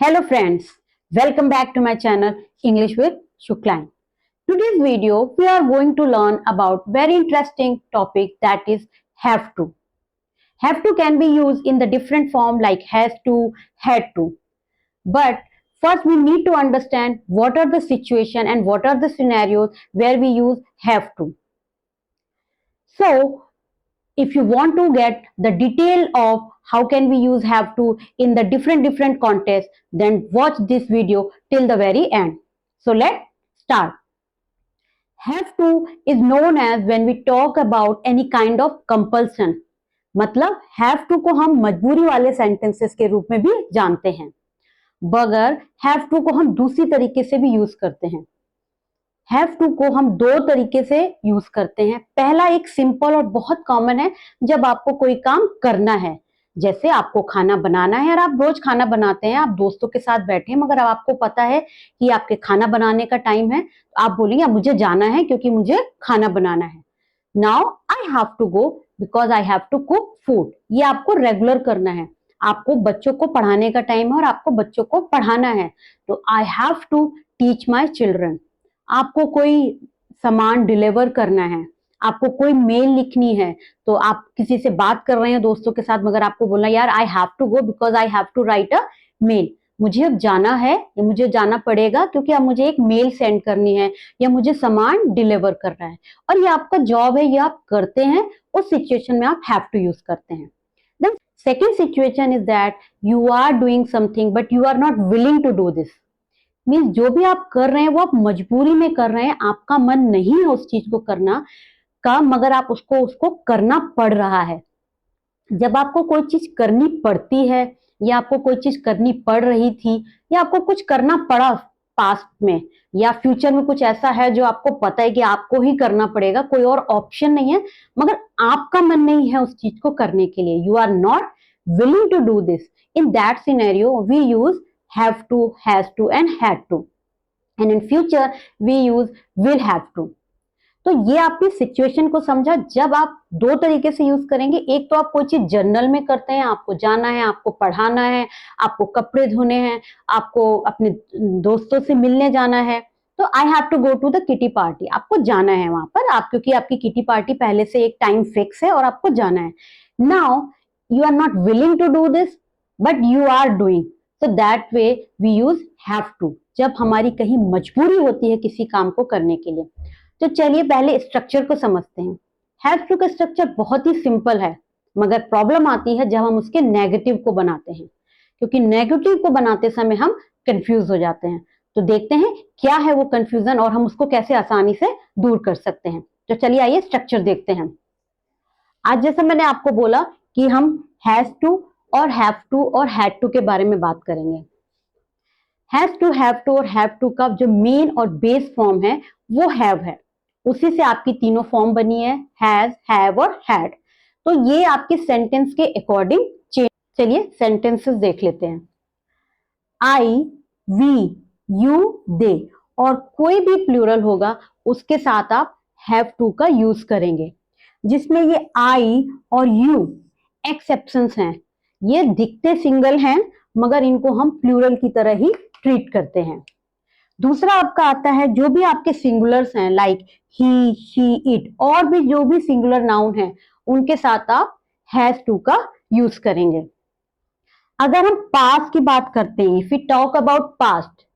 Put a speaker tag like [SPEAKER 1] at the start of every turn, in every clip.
[SPEAKER 1] Hello friends, welcome back to my channel English with Shuklan. Today's video we are going to learn about very interesting topic that is have to. Have to can be used in the different form like has to, had to. But first we need to understand what are the situation and what are the scenarios where we use have to. So if you want to get the detail of how can we use have to in the different contexts, then watch this video till the very end. So let's start. Have to is known as when we talk about any kind of compulsion. मतलब have to को हम मजबूरी वाले sentences के रूप में भी जानते हैं, मगर have to को हम दूसरी तरीके से भी यूज करते हैं। हैव टू को हम दो तरीके से यूज करते हैं। पहला एक सिंपल और बहुत कॉमन है, जब आपको कोई काम करना है, जैसे आपको खाना बनाना है और आप रोज खाना बनाते हैं, आप दोस्तों के साथ बैठे हैं, मगर अब आपको पता है कि आपके खाना बनाने का टाइम है, तो आप बोलेंगे अब मुझे जाना है क्योंकि मुझे खाना बनाना है। Now I have to go because I have to cook food. ये आपको रेगुलर करना है। आपको बच्चों को पढ़ाने का टाइम है और आपको बच्चों को पढ़ाना है, तो I have to teach my children. आपको कोई सामान डिलीवर करना है, आपको कोई मेल लिखनी है, तो आप किसी से बात कर रहे हैं दोस्तों के साथ, मगर आपको बोलना यार I have to go because I have to write a mail. मुझे अब जाना है या मुझे जाना पड़ेगा क्योंकि अब मुझे एक मेल सेंड करनी है या मुझे सामान डिलीवर करना है, और ये आपका जॉब है, ये आप करते हैं। उस सिचुएशन में आप हैव टू यूज करते हैं। The second situation is that you are doing something but you are not willing to do this. Means जो भी आप कर रहे हैं वो आप मजबूरी में कर रहे हैं, आपका मन नहीं है उस चीज को करना का, मगर आप उसको करना पड़ रहा है। जब आपको कोई चीज करनी पड़ती है या आपको कोई चीज करनी पड़ रही थी या आपको कुछ करना पड़ा पास्ट में या फ्यूचर में, कुछ ऐसा है जो आपको पता है कि आपको ही करना पड़ेगा, कोई और ऑप्शन नहीं है, मगर आपका मन नहीं है उस चीज को करने के लिए, you are not willing to do this, in that scenario we use have to, has to and had to, and in future we use will have to। तो ये आपकी सिचुएशन को समझा। जब आप दो तरीके से यूज करेंगे, एक तो आप कोई चीज जनरल में करते हैं, आपको जाना है, आपको पढ़ाना है, आपको कपड़े धोने हैं, आपको अपने दोस्तों से मिलने जाना है, तो I have to go to the kitty party, आपको जाना है वहां पर, आप क्योंकि आपकी किटी पार्टी पहले से एक टाइम फिक्स है और आपको जाना है। Now you are not willing to do this but you are doing, so that way we use have to, जब हमारी कहीं मजबूरी होती है किसी काम को करने के लिए। तो चलिए पहले स्ट्रक्चर को समझते हैं। हैव टू का स्ट्रक्चर बहुत ही सिंपल है, मगर प्रॉब्लम आती है जब हम उसके नेगेटिव को बनाते हैं, क्योंकि नेगेटिव को बनाते समय हम कंफ्यूज हो जाते हैं। तो देखते हैं क्या है वो कंफ्यूजन और हम उसको कैसे आसानी से दूर कर सकते हैं। तो चलिए आइए स्ट्रक्चर देखते हैं। आज जैसे मैंने आपको बोला कि हम हैज टू और हैव टू और हैड टू के बारे में बात करेंगे। हैज टू, हैव टू और हैव टू का जो मेन और बेस फॉर्म है वो हैव है, उसी से आपकी तीनों फॉर्म बनी है, हैज, हैव और हैड। तो ये आपके सेंटेंस के अकॉर्डिंग चेंज। चलिए सेंटेंसेस देख लेते हैं। आई, वी, यू, दे और कोई भी प्लूरल होगा उसके साथ आप हैव टू का यूज करेंगे, जिसमें ये आई और यू एक्सेप्शंस हैं। ये दिखते सिंगल हैं मगर इनको हम प्लूरल की तरह ही ट्रीट करते हैं। दूसरा आपका आता है जो भी आपके सिंगुलर्स हैं लाइक ही, शी, इट और भी जो भी सिंगुलर नाउन है उनके साथ आप हैज टू का यूज करेंगे। अगर हम पास्ट की बात करते हैं, if we talk about past,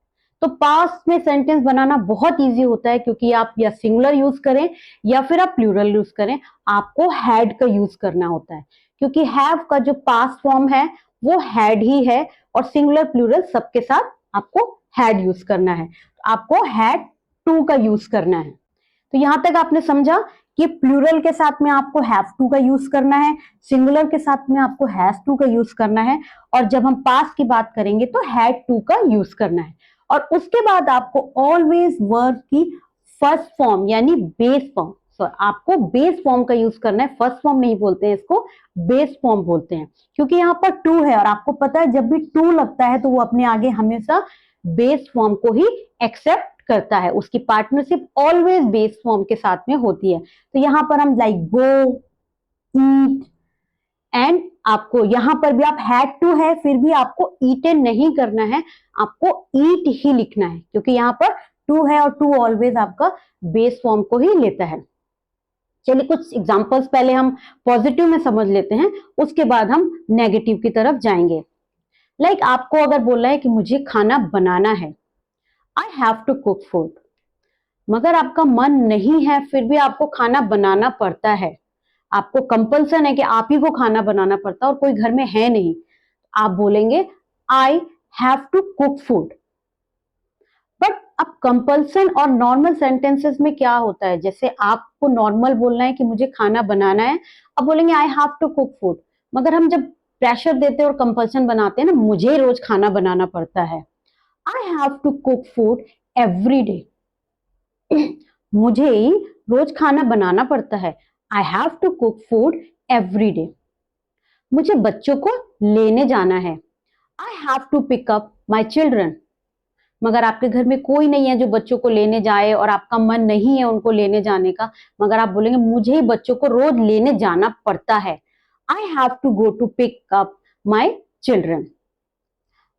[SPEAKER 1] तो पास्ट में सेंटेंस बनाना बहुत इजी होता है, क्योंकि आप या सिंगुलर यूज करें या फिर आप प्लूरल यूज करें, आपको हैड का यूज करना होता है, क्योंकि हैव का जो पास्ट फॉर्म है वो हैड ही है और सिंगुलर प्लूरल सबके साथ आपको हैड यूज करना है, तो आपको हैड टू का यूज करना है। तो यहां तक आपने समझा कि प्लूरल के साथ में आपको हैव टू का यूज करना है, सिंगुलर के साथ में आपको हैज टू का यूज करना है, और जब हम पास्ट की बात करेंगे तो हैड टू का यूज करना है। और उसके बाद आपको ऑलवेज वर्ब की फर्स्ट फॉर्म यानी बेस फॉर्म, आपको बेस फॉर्म का यूज करना है। फर्स्ट फॉर्म नहीं बोलते हैं इसको, बेस फॉर्म बोलते हैं, क्योंकि यहाँ पर टू है और आपको पता है जब भी टू लगता है तो वो अपने आगे हमेशा बेस फॉर्म को ही एक्सेप्ट करता है, उसकी पार्टनरशिप ऑलवेज बेस फॉर्म के साथ में होती है। तो यहाँ पर हम लाइक गो, ईट एंड आपको यहाँ पर भी आप हैड टू है, फिर भी आपको ईटेन नहीं करना है, आपको ईट ही लिखना है, क्योंकि यहाँ पर टू है और टू ऑलवेज आपका बेस फॉर्म को ही लेता है। चलिए कुछ एग्जांपल्स पहले हम पॉजिटिव में समझ लेते हैं, उसके बाद हम नेगेटिव की तरफ जाएंगे। लाइक आपको अगर बोला है कि मुझे खाना बनाना है, I have to cook food, मगर आपका मन नहीं है फिर भी आपको खाना बनाना पड़ता है, आपको कंपल्सन है कि आप ही को खाना बनाना पड़ता है और कोई घर में है नहीं, आप बोलेंगे I have to cook food. But अब कंपल्सन और नॉर्मल सेंटेंसेस में क्या होता है, जैसे आपको नॉर्मल बोलना है कि मुझे खाना बनाना है, अब बोलेंगे I have to cook food, मगर हम जब प्रेशर देते हैं और कंपल्सन बनाते हैं ना, मुझे रोज खाना बनाना पड़ता है, I have to cook food every day, मुझे ही रोज खाना बनाना पड़ता है, I have to cook food every day. मुझे बच्चों को लेने जाना है, I have to pick up my children, मगर आपके घर में कोई नहीं है जो बच्चों को लेने जाए और आपका मन नहीं है उनको लेने जाने का, मगर आप बोलेंगे मुझे ही बच्चों को रोज लेने जाना पड़ता है, I have to go to pick up my children.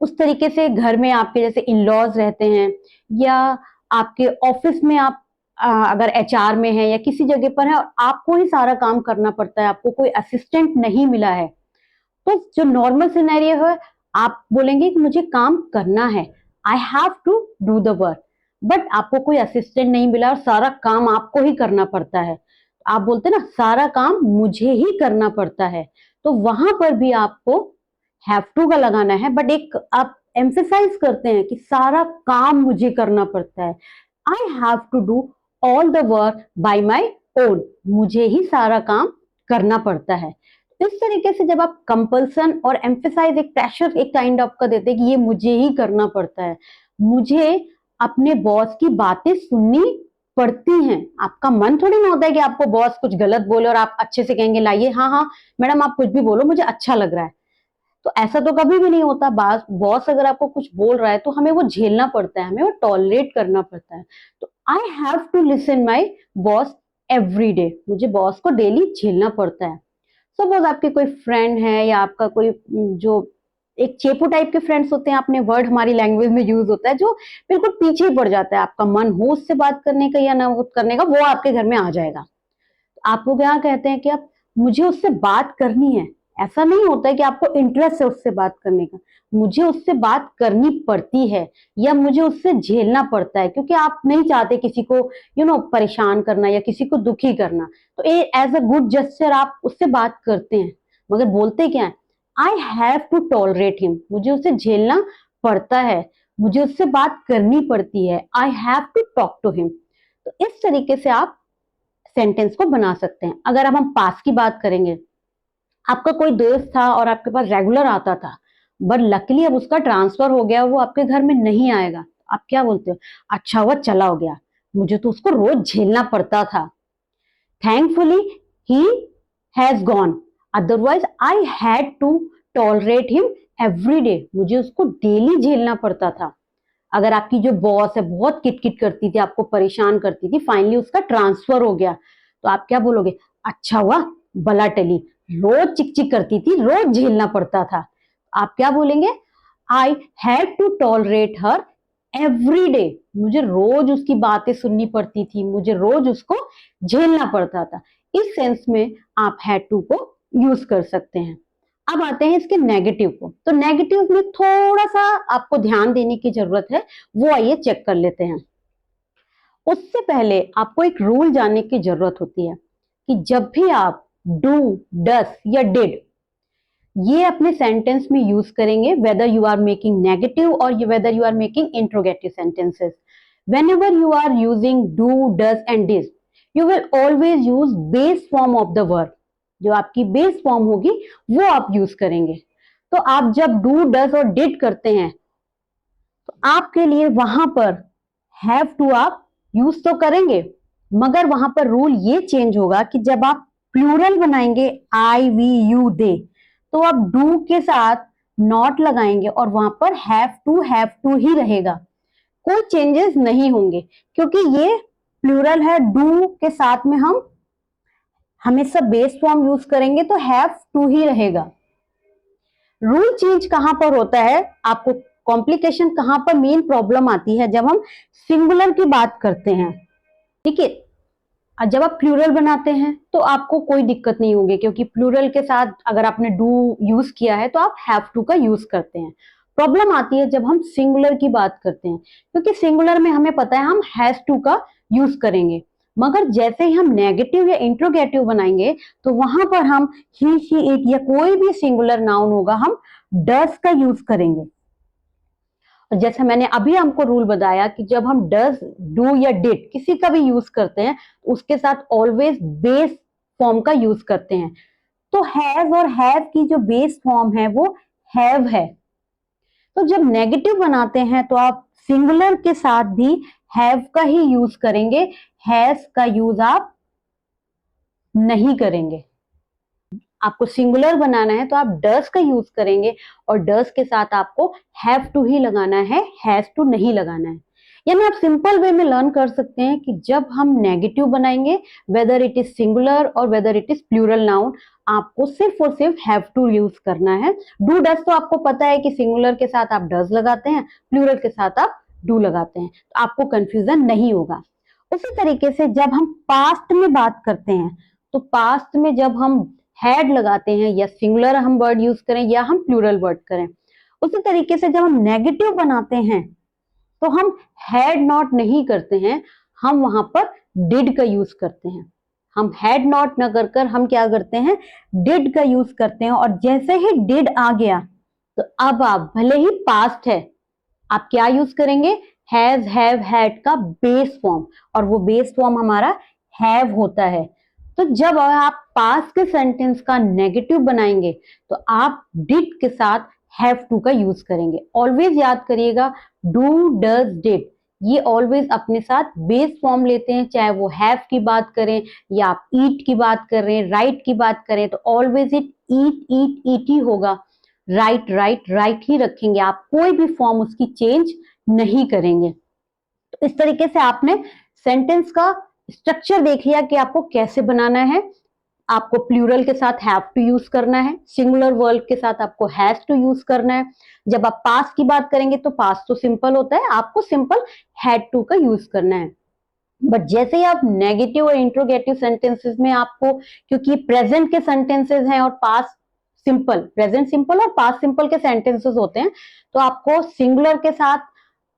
[SPEAKER 1] उस तरीके से घर में आपके जैसे इन लॉज रहते हैं, या आपके ऑफिस में आप अगर एचआर में है या किसी जगह पर है और आपको ही सारा काम करना पड़ता है, आपको कोई असिस्टेंट नहीं मिला है, तो जो नॉर्मल सिनेरियो है आप बोलेंगे कि मुझे काम करना है, I have to do the work, but आपको कोई असिस्टेंट नहीं मिला और सारा काम आपको ही करना पड़ता है, आप बोलते ना सारा काम मुझे ही करना पड़ता है, तो वहां पर भी आपको हैव टू का लगाना है, बट एक आप एम्फेसाइज करते हैं कि सारा काम मुझे करना पड़ता है, I have to do all the work by my own, मुझे ही सारा काम करना पड़ता है। इस तरीके से जब आप कंपल्सन और एम्फेसाइज एक प्रेशर एक काइंड ऑफ का देते हैं कि ये मुझे ही करना पड़ता है, मुझे अपने बॉस की बातें सुननी पड़ती हैं, आपका मन थोड़ी ना होता है कि आपको बॉस कुछ गलत बोले और आप अच्छे से कहेंगे लाइए हाँ हाँ मैडम आप कुछ भी बोलो मुझे अच्छा लग रहा है, तो ऐसा तो कभी भी नहीं होता। बॉस अगर आपको कुछ बोल रहा है तो हमें वो झेलना पड़ता है, हमें वो टॉलरेट करना पड़ता है, तो I have to listen my boss every day, मुझे बॉस को डेली झेलना पड़ता है। सपोज आपके कोई फ्रेंड है या आपका कोई जो एक चेपू टाइप के फ्रेंड्स होते हैं, आपने वर्ड हमारी लैंग्वेज में यूज होता है जो बिल्कुल पीछे ही पड़ जाता है, आपका मन हो उससे बात करने का या ना करने का, वो आपके घर में आ जाएगा, आपको क्या कहते हैं कि आप मुझे उससे बात करनी है, ऐसा नहीं होता है कि आपको इंटरेस्ट है उससे बात करने का, मुझे उससे बात करनी पड़ती है या मुझे उससे झेलना पड़ता है, क्योंकि आप नहीं चाहते किसी को परेशान करना या किसी को दुखी करना, तो एज अ गुड जेस्चर आप उससे बात करते हैं, मगर बोलते क्या है, I have to tolerate him, मुझे उससे झेलना पड़ता है, मुझे उससे बात करनी पड़ती है, I have to talk to him. तो इस तरीके से आप सेंटेंस को बना सकते हैं। अगर अब हम पास की बात करेंगे, आपका कोई दोस्त था और आपके पास रेगुलर आता था, बट लकीली अब उसका ट्रांसफर हो गया, वो आपके घर में नहीं आएगा, आप क्या बोलते हो, अच्छा हुआ चला हो गया, मुझे तो उसको रोज झेलना पड़ता था, thankfully he has gone, otherwise I had to tolerate him every day, मुझे उसको डेली झेलना पड़ता था। अगर आपकी जो बॉस है बहुत किटकिट करती थी, आपको परेशान करती थी, फाइनली उसका ट्रांसफर हो गया, तो आप क्या बोलोगे, अच्छा हुआ बला टली, रोज चिक चिक करती थी, रोज झेलना पड़ता था, आप क्या बोलेंगे, आई हैड टू टॉलरेट हर एवरी डे, मुझे रोज उसकी बातें सुननी पड़ती थी, मुझे रोज उसको झेलना पड़ता था। इस सेंस में आप हैड टू को यूज कर सकते हैं। अब आते हैं इसके नेगेटिव को, तो नेगेटिव में थोड़ा सा आपको ध्यान देने की जरूरत है, वो आइए चेक कर लेते हैं। उससे पहले आपको एक रूल जानने की जरूरत होती है कि जब भी आप डू, डस या डिड ये अपने सेंटेंस में यूज करेंगे, whether you are making negative और whether you are making interrogative sentences, whenever you are using do, does and did, you will always use base form of the verb, जो आपकी base form होगी वो आप use करेंगे। तो आप जब डू, डज और डिड करते हैं तो आपके लिए वहां पर हैव टू आप यूज तो करेंगे, मगर वहां पर रूल ये चेंज होगा कि जब आप प्लूरल बनाएंगे आई, वी, यू, दे, तो आप डू के साथ नॉट लगाएंगे और वहां पर हैव टू ही रहेगा, कोई चेंजेस नहीं होंगे, क्योंकि ये प्लूरल है, डू के साथ में हम हमेशा बेस फॉर्म यूज करेंगे तो हैव टू ही रहेगा। रूल चेंज कहां पर होता है, आपको कॉम्प्लिकेशन कहां पर मेन प्रॉब्लम आती है, जब हम सिंगुलर की बात करते हैं। ठीक है, जब आप प्लूरल बनाते हैं तो आपको कोई दिक्कत नहीं होगी, क्योंकि प्लूरल के साथ अगर आपने डू यूज किया है तो आप हैव टू का यूज करते हैं। प्रॉब्लम आती है जब हम सिंगुलर की बात करते हैं, क्योंकि सिंगुलर में हमें पता है हम हैज टू का यूज करेंगे, मगर जैसे ही हम नेगेटिव या इंट्रोगेटिव बनाएंगे तो वहां पर हम ही, शी, इट या कोई भी सिंगुलर नाउन होगा हम डस का यूज करेंगे। जैसे मैंने अभी हमको रूल बताया कि जब हम डज, डू या डिड किसी का भी यूज करते हैं उसके साथ ऑलवेज बेस फॉर्म का यूज करते हैं। तो हैज और हैव की जो बेस फॉर्म है वो हैव है। तो जब नेगेटिव बनाते हैं तो आप सिंगुलर के साथ भी हैव का ही यूज करेंगे, हैज का यूज आप नहीं करेंगे। आपको सिंगुलर बनाना है तो आप डस का यूज करेंगे और डस के साथ आपको हैव टू ही लगाना है, हैज टू नहीं लगाना है। यानी आप सिंपल वे में लर्न कर सकते हैं कि जब हम नेगेटिव बनाएंगे, वेदर इट इज सिंगुलर और whether it is plural noun, आपको सिर्फ और सिर्फ हैव टू यूज करना है। डू डस तो आपको पता है कि सिंगुलर के साथ आप डस लगाते हैं, प्लूरल के साथ आप डू लगाते हैं, तो आपको कंफ्यूजन नहीं होगा। उसी तरीके से जब हम पास्ट में बात करते हैं तो पास्ट में जब हम हैड लगाते हैं, या सिंगुलर हम वर्ड यूज करें या हम प्लूरल वर्ड करें, उसी तरीके से जब हम नेगेटिव बनाते हैं तो हम हैड नॉट नहीं करते हैं, हम वहां पर डिड का यूज करते हैं। हम हैड नॉट न कर हम क्या करते हैं, डिड का यूज करते हैं। और जैसे ही डिड आ गया तो अब आप भले ही पास्ट है, आप क्या यूज करेंगे, हैज, हैव, हैड का बेस फॉर्म, और वो बेस फॉर्म हमारा हैव होता है। तो जब आप पास्ट के सेंटेंस का नेगेटिव बनाएंगे तो आप डिड के साथ हैव टू का यूज करेंगे। ऑलवेज याद करिएगा, डू, डज, डिड ये ऑलवेज अपने साथ बेस फॉर्म लेते हैं, चाहे वो हैव की बात करें या आप ईट की बात कर रहे हैं, राइट की बात करें, तो ऑलवेज इट ईट, ईट, ईट ही होगा। राइट, राइट, राइट ही रखेंगे, आप कोई भी फॉर्म उसकी चेंज नहीं करेंगे। तो इस तरीके से आपने सेंटेंस का स्ट्रक्चर देख लिया कि आपको कैसे बनाना है। आपको प्लूरल के साथ हैव टू यूज करना है, सिंगुलर वर्ड के साथ आपको हैज टू यूज करना है। जब आप पास्ट की बात करेंगे तो पास्ट तो सिंपल होता है, आपको सिंपल हैड टू का यूज करना है। बट जैसे ही आप नेगेटिव और इंट्रोगेटिव सेंटेंसेस में आपको, क्योंकि प्रेजेंट के सेंटेंसेस हैं और पास्ट सिंपल, प्रेजेंट सिंपल और पास्ट सिंपल के सेंटेंसेस होते हैं, तो आपको सिंगुलर के साथ,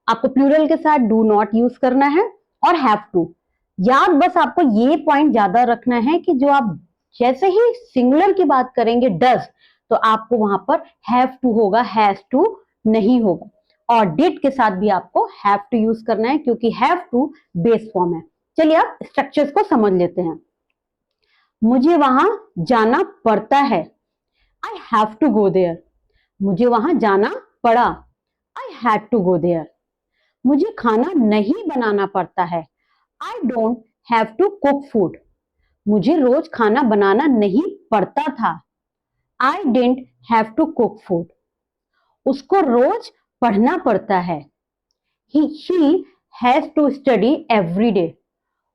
[SPEAKER 1] आपको प्लूरल के साथ डू नॉट यूज करना है और हैव टू। याद बस आपको ये पॉइंट ज्यादा रखना है कि जो आप जैसे ही सिंगुलर की बात करेंगे डज, तो आपको वहां पर हैव टू होगा, हैज टू नहीं होगा। और डिड के साथ भी आपको हैव टू यूज करना है, क्योंकि हैव टू बेस फॉर्म है। चलिए आप स्ट्रक्चर्स को समझ लेते हैं। मुझे वहां जाना पड़ता है, I have to go there. मुझे वहां जाना पड़ा, I had to go there. मुझे खाना नहीं बनाना पड़ता है, I don't have to cook food. मुझे रोज खाना बनाना नहीं पड़ता था, I didn't have to cook food. उसको रोज पढ़ना पड़ता है, she has to study every day.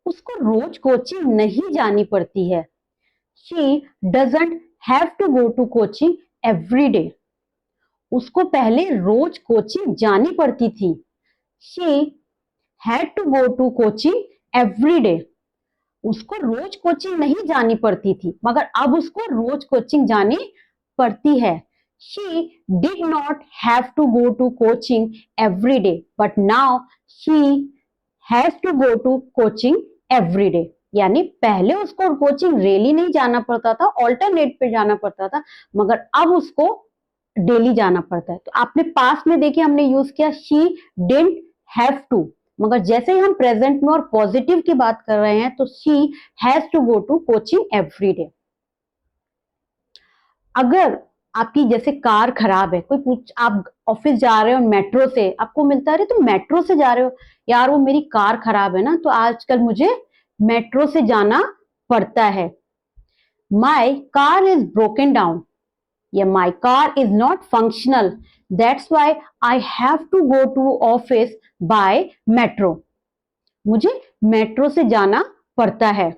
[SPEAKER 1] उसको रोज कोचिंग नहीं जानी पड़ती है, she doesn't have to go to coaching every day. उसको पहले रोज कोचिंग जानी पड़ती थी, she had to go to coaching every day. उसको रोज कोचिंग नहीं जानी पड़ती थी, मगर अब उसको रोज कोचिंग जानी पड़ती है। She did not have to go to coaching every day, but now she has to go to coaching every day. यानी पहले उसको कोचिंग रेली नहीं जाना पड़ता था, ऑल्टरनेट पे जाना पड़ता था, मगर अब उसको डेली जाना पड़ता है। तो आपने पास में देखिए हमने यूज किया she didn't have to, मगर जैसे ही हम प्रेजेंट में और पॉजिटिव की बात कर रहे हैं तो she has to go to coaching every day. अगर आपकी जैसे कार खराब है, कोई पूछ, आप ऑफिस जा रहे हो मेट्रो से, आपको मिलता है तुम मेट्रो से जा रहे हो, यार वो मेरी कार खराब है ना, तो आजकल मुझे मेट्रो से जाना पड़ता है। My car is broken down, या my car is not functional, that's why I have to go to office by metro. मुझे मेट्रो से जाना पड़ता है,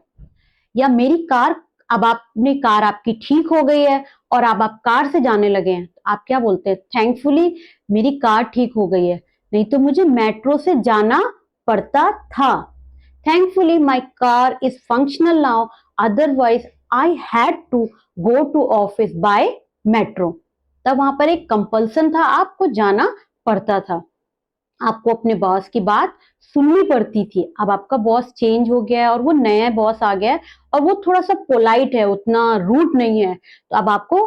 [SPEAKER 1] या मेरी कार अब आपने कार आपकी ठीक हो गई है और अब आप कार से जाने लगे हैं, आप क्या बोलते हैं? थैंकफुली मेरी कार ठीक हो गई है, नहीं तो मुझे मेट्रो से जाना पड़ता था। Thankfully my car is functional now, otherwise I had to go to office by metro. तब वहां पर एक कंपल्सन था, आपको जाना पड़ता था, आपको अपने बॉस की बात सुननी पड़ती थी। अब आपका बॉस चेंज हो गया है और वो नया बॉस आ गया है और वो थोड़ा सा पोलाइट है, उतना रूड नहीं है, तो अब आपको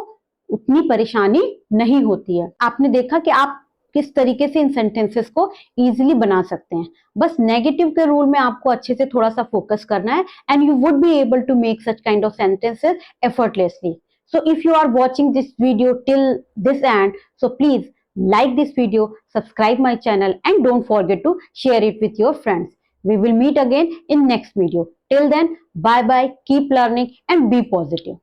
[SPEAKER 1] उतनी परेशानी नहीं होती है। आपने देखा कि आप किस तरीके से इन सेंटेंसेस को इजीली बना सकते हैं। बस नेगेटिव के रूल में आपको अच्छे से थोड़ा सा फोकस करना है and you would be able to make such kind of sentences effortlessly. So if you are watching this video till this end, so please like this video, subscribe my channel and don't forget to share it with your friends. We will meet again in next video. Till then, bye bye, keep learning and be positive.